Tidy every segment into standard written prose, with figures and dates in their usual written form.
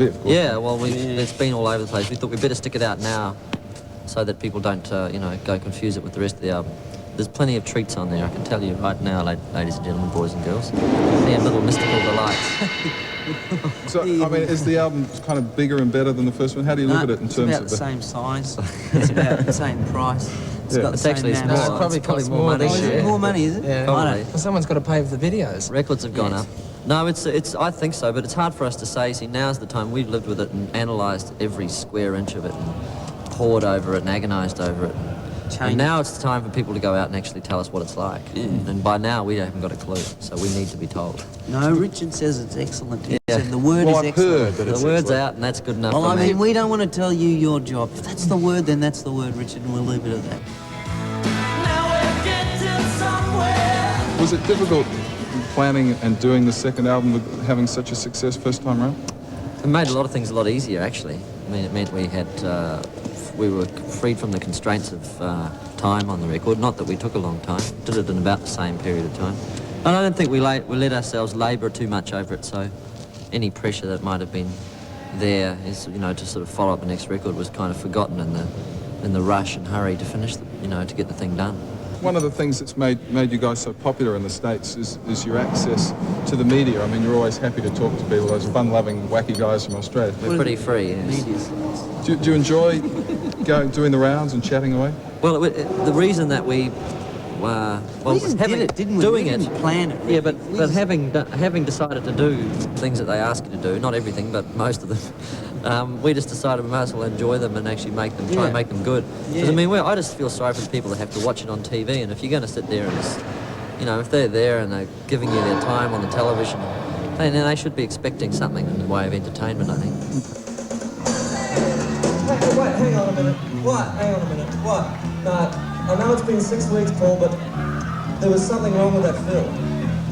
bit, of course. Yeah, well, it's been all over the place. We thought we'd better stick it out now so that people don't, go confuse it with the rest of the album. There's plenty of treats on there, I can tell you right now, ladies and gentlemen, boys and girls. Plenty of little mystical delights. So, I mean, is the album kind of bigger and better than the first one? How do you look at it in terms of It's about the same size. It's about the same price. It's got the It's same actually amount of smaller. songs. Probably more money. Oh, is it more money, is it? Yeah. Probably. Well, someone's got to pay for the videos. Records have gone up. No, it's. I think so, but it's hard for us to say. See, now's the time. We've lived with it and analysed every square inch of it and pored over it and agonised over it. And now it's time for people to go out and actually tell us what it's like. Yeah. And by now, we haven't got a clue, so we need to be told. No, Richard says it's excellent. He Yeah. said the word Well, is I've excellent. heard that it's The word's excellent. out, and that's good enough Well, for I me. mean, we don't want to tell you your job. If that's the word, then that's the word, Richard, and we'll leave it at that. Was it difficult planning and doing the second album with having such a success first time round? It made a lot of things a lot easier, actually. I mean, it meant we were freed from the constraints of time on the record. Not that we took a long time. Did it in about the same period of time. And I don't think we let ourselves labour too much over it, so any pressure that might have been there is, to sort of follow up the next record was kind of forgotten in the rush and hurry to finish, to get the thing done. One of the things that's made you guys so popular in the States is your access to the media. I mean, you're always happy to talk to people, those fun-loving, wacky guys from Australia. We're pretty free, yes. Media. Do you enjoy doing the rounds and chatting away? Well, the reason that we We just did it, didn't we? doing We it, didn't plan it, really. yeah, but We but just- having decided to do things that they ask you to do, not everything, but most of them, we just decided we might as well enjoy them and actually try Yeah. and make them good. Because Yeah. I mean, I just feel sorry for the people that have to watch it on TV, and if you're going to sit there and just, if they're there and they're giving you their time on the television, then they should be expecting something in the way of entertainment, I think. Wait, hang on a minute. What? Hang on a minute. What? No, I know it's been 6 weeks, Paul, but there was something wrong with that fill.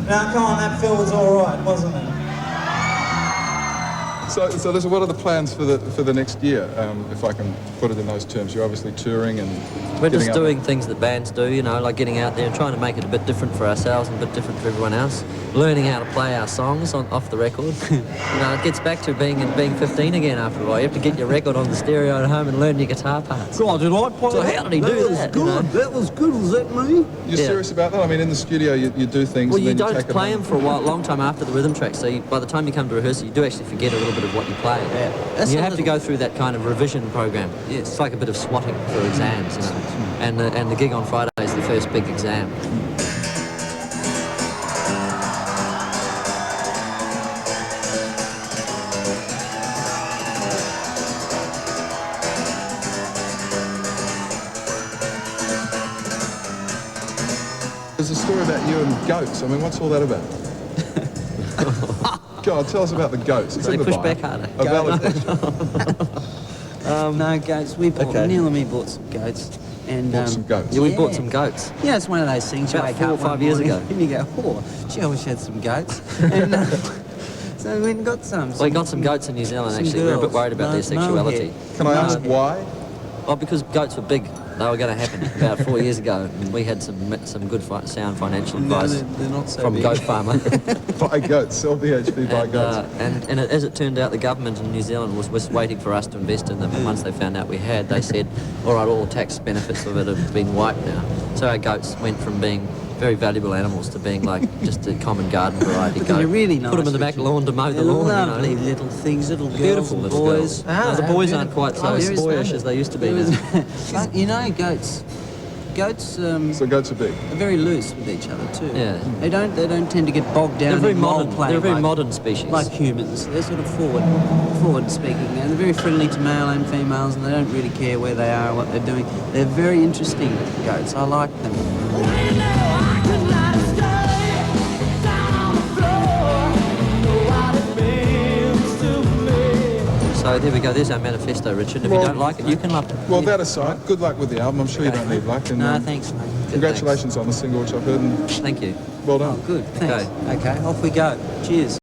Now, come on, that fill was all right, wasn't it? So what are the plans for the next year, if I can put it in those terms? You're obviously touring and We're just getting out doing things that bands do, like getting out there and trying to make it a bit different for ourselves and a bit different for everyone else. Learning how to play our songs off the record. It gets back to being 15 again after a while. You have to get your record on the stereo at home and learn your guitar parts. God, did I play So that? how did he do that? That was good. Was that me? You're Yeah. serious about that? I mean, in the studio, you do things. Well, and you then don't take play them them for a long time after the rhythm track, so by the time you come to rehearsal, you do actually forget a little bit of what you played. Yeah. And you have to go through that kind of revision program. Yes. It's like a bit of swatting for exams, And the gig on Friday is the first big exam. There's a story about you and goats. I mean, what's all that about? God, tell us about the goats. It's They in the push Bible. back harder. A valid question. No, goats. We bought, Okay. Neil and me bought some goats. And, Bought some goats. Yeah, we bought some goats. Yeah, it's one of those things. You About wake 4 or up one 5 years morning ago. And you go, oh, gee, I wish I had some goats. And so we went and got some. We got some goats in New Zealand, some actually. We were a bit girls. worried about their sexuality. Can I ask why? Well, because goats were big. They were going to happen about 4 years ago. And we had some good sound financial No, advice they're not so from big. Goat Farmer. Buy goats. Sell BHP, buy goats. And as it turned out, the government in New Zealand was waiting for us to invest in them. And once they found out we had, they said, all right, all the tax benefits of it have been wiped now. So our goats went from being very valuable animals to being like just a common garden variety goat. They're really nice. Put them in the back Richard. lawn to mow the They're lawn. lovely little things, little girls Beautiful and little boys. girls. No, the boys aren't quite so there is boyish one. as they used to be. There now. is- But, goats So goats are big. are very loose with each other too. Yeah. They don't tend to get bogged down They're very in role modern. play. They're a very like- modern species. Like humans, they're sort of forward speaking, and they're very friendly to male and females, and they don't really care where they are or what they're doing. They're very interesting goats. I like them. So there we go. There's our manifesto, Richard. If Well- you don't like it, you can love it. Well, that aside, good luck with the album. I'm sure you don't need luck. And, No, thanks, mate. congratulations on the single, which I've heard. And Thank you. well done. Good, thanks. Okay. Okay, off we go. Cheers.